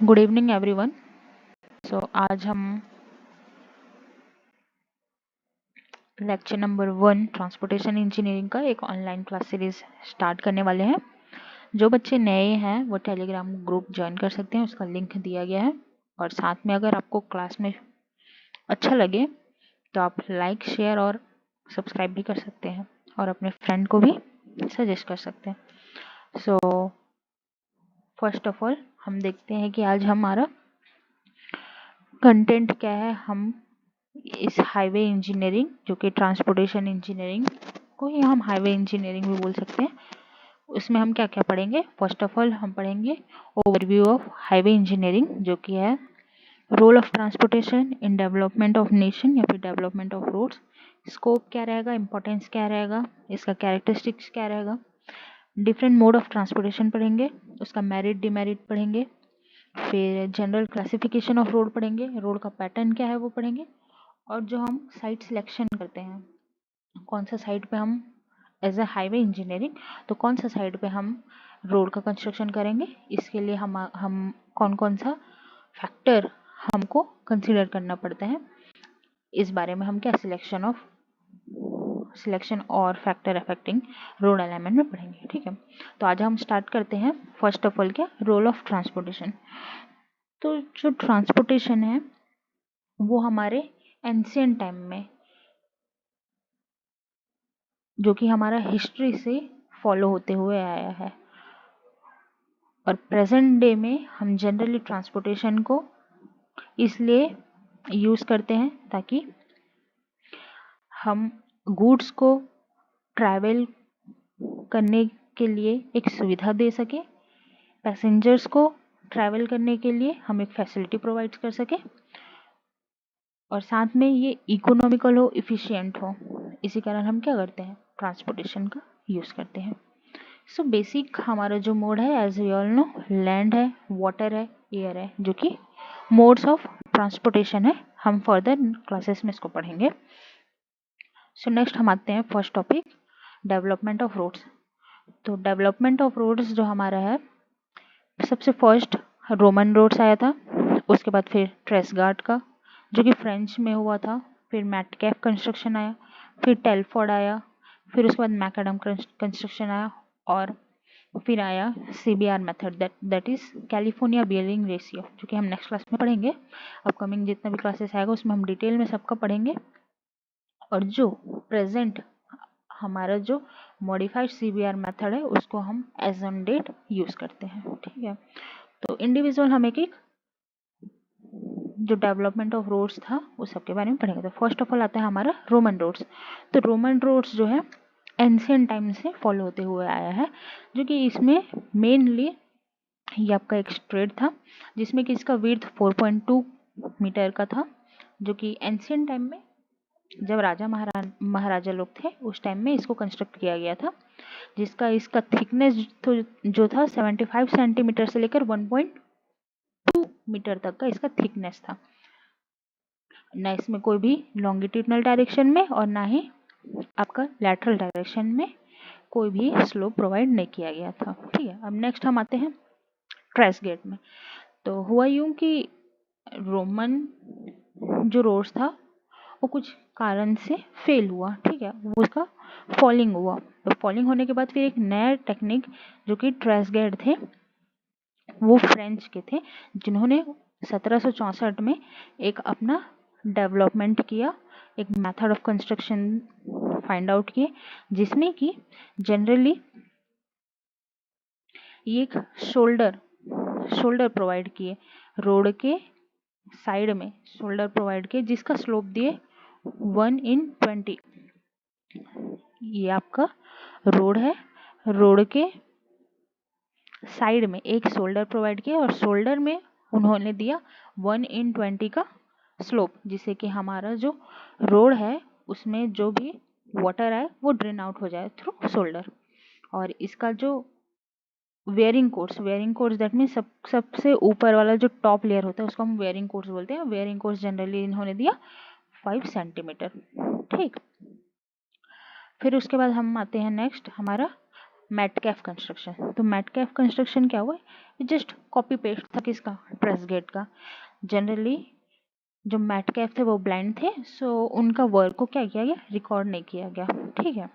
Good evening everyone. आज हम lecture number 1 transportation engineering का एक ऑनलाइन क्लास सीरीज स्टार्ट करने वाले हैं। जो बच्चे नए हैं वो टेलीग्राम ग्रुप ज्वाइन कर सकते हैं, उसका लिंक दिया गया है। और साथ में अगर आपको क्लास में अच्छा लगे तो आप लाइक, शेयर और सब्सक्राइब भी कर सकते हैं और अपने फ्रेंड को भी सजेस्ट कर सकते हैं। फर्स्ट ऑफ ऑल हम देखते हैं कि आज हमारा कंटेंट क्या है। हम इस हाईवे इंजीनियरिंग, जो कि ट्रांसपोर्टेशन इंजीनियरिंग को ही हम हाईवे इंजीनियरिंग भी बोल सकते हैं, उसमें हम क्या क्या पढ़ेंगे। फर्स्ट ऑफ ऑल हम पढ़ेंगे ओवरव्यू ऑफ हाईवे इंजीनियरिंग, जो कि है role of transportation in development of nation या फिर डेवलपमेंट ऑफ रोड्स। स्कोप क्या रहेगा, इंपॉर्टेंस क्या रहेगा, इसका कैरेक्टरिस्टिक्स क्या रहेगा। डिफरेंट मोड ऑफ ट्रांसपोर्टेशन पढ़ेंगे, उसका मेरिट डिमेरिट पढ़ेंगे। फिर जनरल क्लासिफिकेशन ऑफ रोड पढ़ेंगे, रोड का पैटर्न क्या है वो पढ़ेंगे। और जो हम साइट सिलेक्शन करते हैं, कौन सा साइट पे हम एज ए हाईवे इंजीनियरिंग, तो कौन सा साइट पे हम रोड का कंस्ट्रक्शन करेंगे, इसके लिए हम कौन कौन सा फैक्टर हमको कंसीडर करना पड़ता है, इस बारे में हम क्या सिलेक्शन और फैक्टर अफेक्टिंग रोड अलाइनमेंट में पढ़ेंगे। ठीक है, तो आज हम स्टार्ट करते हैं। फर्स्ट ऑफ ऑल क्या रोल ऑफ ट्रांसपोर्टेशन। तो जो ट्रांसपोर्टेशन है वो हमारे एंशिएंट टाइम में, जो कि हमारा हिस्ट्री से फॉलो होते हुए आया है, और प्रेजेंट डे में हम जनरली ट्रांसपोर्टेशन को इसलिए यूज़ करते हैं ताकि हम गुड्स को ट्रैवल करने के लिए एक सुविधा दे सके, पैसेंजर्स को ट्रैवल करने के लिए हम एक फैसिलिटी प्रोवाइड कर सके, और साथ में ये इकोनॉमिकल हो, इफ़िशिएंट हो। इसी कारण हम क्या करते हैं, ट्रांसपोर्टेशन का यूज़ करते हैं। सो बेसिक हमारा जो मोड है, as we all know, land है, वाटर है, एयर है, जो कि मोड्स ऑफ ट्रांसपोर्टेशन है। हम फर्दर क्लासेस में इसको पढ़ेंगे। सो नेक्स्ट हम आते हैं first topic, development of roads. तो डेवलपमेंट ऑफ रोड्स जो हमारा है, सबसे फर्स्ट रोमन रोड्स आया था, उसके बाद फिर ट्रेसगार्ड का, जो कि फ्रेंच में हुआ था, फिर मैटकैफ कंस्ट्रक्शन आया, फिर टेलफोर्ड आया, फिर उसके बाद मैकडम कंस्ट्रक्शन आया, और फिर आया CBR method, that is California bearing ratio, जो कि हम नेक्स्ट क्लास में पढ़ेंगे। अपकमिंग जितना भी क्लासेस आएगा उसमें हम डिटेल में सबका पढ़ेंगे। और जो प्रेजेंट हमारा जो मॉडिफाइड CBR मेथड है, उसको हम एज ऑन डेट यूज करते हैं। ठीक है, तो इंडिविजुअल हम एक एक जो डेवलपमेंट ऑफ रोड्स था उस सब के बारे में पढ़ेंगे। तो फर्स्ट ऑफ ऑल आता है हमारा रोमन रोड्स। तो रोमन रोड्स जो है एंशिएंट टाइम से फॉलो होते हुए आया है, जो कि इसमें मेनली ये आपका एक स्ट्रेट था, जिसमें कि इसका विड्थ 4.2 मीटर का था, जो कि एंशिएंट टाइम में जब राजा महाराजा लोग थे उस टाइम में इसको कंस्ट्रक्ट किया गया था, जिसका इसका थिकनेस जो था 75 सेंटीमीटर से लेकर 1.2 मीटर तक का इसका थिकनेस था। ना इसमें कोई भी लॉन्गिट्यूडनल डायरेक्शन में और ना ही आपका लैटरल डायरेक्शन में कोई भी स्लोप प्रोवाइड नहीं किया गया था। ठीक है, अब नेक्स्ट हम आते हैं ट्रेस गेट में। तो हुआ यूं कि रोमन जो रोड्स था वो कुछ कारण से फेल हुआ। ठीक है, वो उसका फॉलिंग हुआ। तो फॉलिंग होने के बाद फिर एक नया टेक्निक, जो कि ट्रेस गेट थे, वो फ्रेंच के थे, जिन्होंने 1764 में एक अपना डेवलपमेंट किया, एक method of construction find out किए, जिसमें कि जनरली एक शोल्डर प्रोवाइड किए, रोड के साइड में शोल्डर प्रोवाइड किए, जिसका स्लोप दिए 1/20। ये आपका रोड है, रोड के साइड में एक शोल्डर प्रोवाइड किया और शोल्डर में उन्होंने दिया 1/20 का स्लोप, जिससे कि हमारा जो रोड है उसमें जो भी वाटर है वो ड्रेन आउट हो जाए थ्रू शोल्डर। और इसका जो वेयरिंग कोर्स दैट मीन सबसे ऊपर वाला जो टॉप लेयर होता है उसको हम वेयरिंग कोर्स बोलते हैं। वेयरिंग कोर्स जनरली इन्होंने दिया 5 सेंटीमीटर। ठीक, फिर उसके बाद हम आते हैं नेक्स्ट हमारा मेटकैफ कंस्ट्रक्शन। तो मेटकैफ कंस्ट्रक्शन क्या हुआ, जस्ट कॉपी पेस्ट था किसका, ट्रेस गेट का। जनरली जो मेटकैफ थे वो ब्लाइंड थे, सो उनका वर्क को क्या किया गया, रिकॉर्ड नहीं किया गया। ठीक है,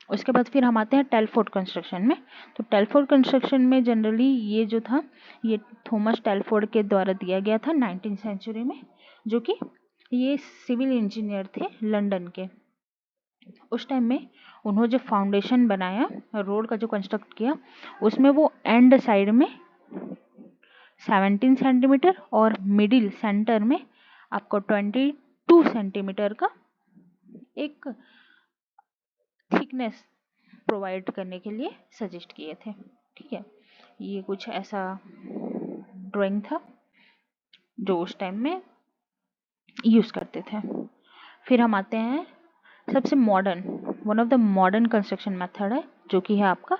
उसके बाद फिर हम आते हैं टेलफोर्ड कंस्ट्रक्शन में। तो टेलफोर्ड कंस्ट्रक्शन में जनरली ये जो था ये थॉमस टेलफोर्ड के द्वारा दिया गया था 19वीं सेंचुरी में, जो कि ये सिविल इंजीनियर थे लंदन के। उस टाइम में उन्होंने जो फाउंडेशन बनाया, रोड का जो कंस्ट्रक्ट किया, उसमें वो एंड साइड में 17 सेंटीमीटर और मिडिल सेंटर में आपको 22 सेंटीमीटर का एक थिकनेस प्रोवाइड करने के लिए सजेस्ट किए थे। ठीक है, ये कुछ ऐसा ड्राइंग था जो उस टाइम में यूज़ करते थे। फिर हम आते हैं सबसे modern, one of the modern construction method है जो कि है आपका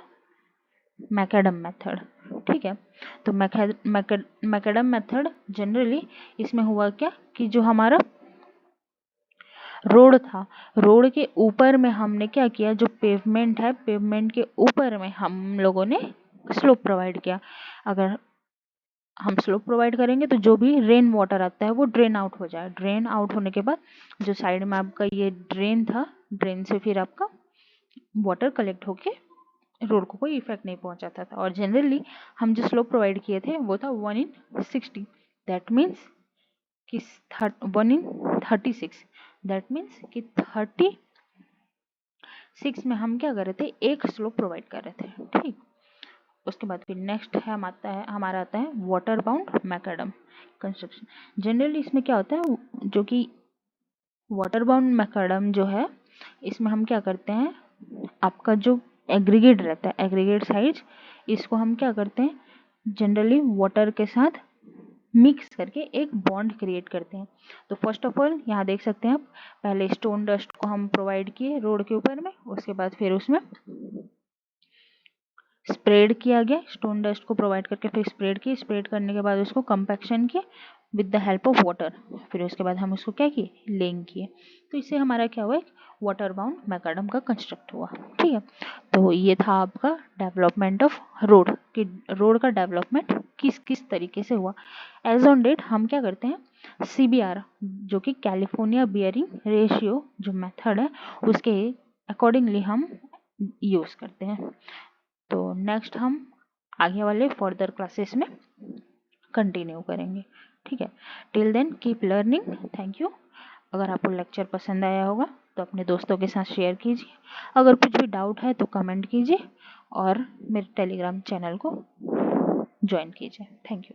मैकडम मेथड। ठीक है, तो मैकडम मेथड जनरली इसमें हुआ क्या कि जो हमारा रोड था, रोड के ऊपर में हमने क्या किया, जो पेवमेंट है पेवमेंट के ऊपर में हम लोगों ने स्लोप प्रोवाइड किया। अगर हम स्लोप प्रोवाइड करेंगे तो जो भी रेन वाटर आता है वो ड्रेन आउट हो जाए। ड्रेन आउट होने के बाद जो साइड में आपका ये ड्रेन था, ड्रेन से फिर आपका वाटर कलेक्ट होके रोड को कोई इफेक्ट नहीं पहुंचाता था। और जनरली हम जो स्लोप प्रोवाइड किए थे वो था 1/60, दैट मीन्स कि 1/36, दैट मीन्स कि 36 में हम क्या कर रहे थे, एक स्लोप प्रोवाइड कर रहे थे। ठीक, उसके बाद फिर नेक्स्ट है हमारा आता है water bound McAdam construction. Generally इसमें क्या होता है, जो कि वाटर बाउंड मैकडम जो है, इसमें हम क्या करते हैं, आपका जो एग्रीगेट रहता है, एग्रीगेट साइज, इसको हम क्या करते हैं जनरली वाटर के साथ मिक्स करके एक बॉन्ड क्रिएट करते हैं। तो फर्स्ट ऑफ ऑल यहाँ देख सकते हैं आप, पहले स्टोन डस्ट को हम प्रोवाइड किए रोड के ऊपर में, उसके बाद फिर उसमें स्प्रेड किया गया, स्टोन डस्ट को प्रोवाइड करके फिर स्प्रेड करने के बाद उसको कंपैक्शन किए with the help of water. फिर उसके बाद हम उसको क्या किए, लेइंग किए। तो इससे हमारा क्या हुआ, एक वाटर बाउंड मैकडम का कंस्ट्रक्ट हुआ। ठीक है, तो ये था आपका डेवलपमेंट ऑफ रोड कि रोड का डेवलपमेंट किस किस तरीके से हुआ। एज ऑन डेट हम क्या करते हैं, CBR जो कि कैलिफोर्निया बियरिंग रेशियो जो मेथड है उसके अकॉर्डिंगली हम यूज़ करते हैं। तो नेक्स्ट हम आगे वाले फर्दर क्लासेस में कंटिन्यू करेंगे। ठीक है, till then keep learning. Thank you. अगर आपको लेक्चर पसंद आया होगा तो अपने दोस्तों के साथ शेयर कीजिए। अगर कुछ भी डाउट है तो कमेंट कीजिए और मेरे टेलीग्राम चैनल को ज्वाइन कीजिए। Thank you.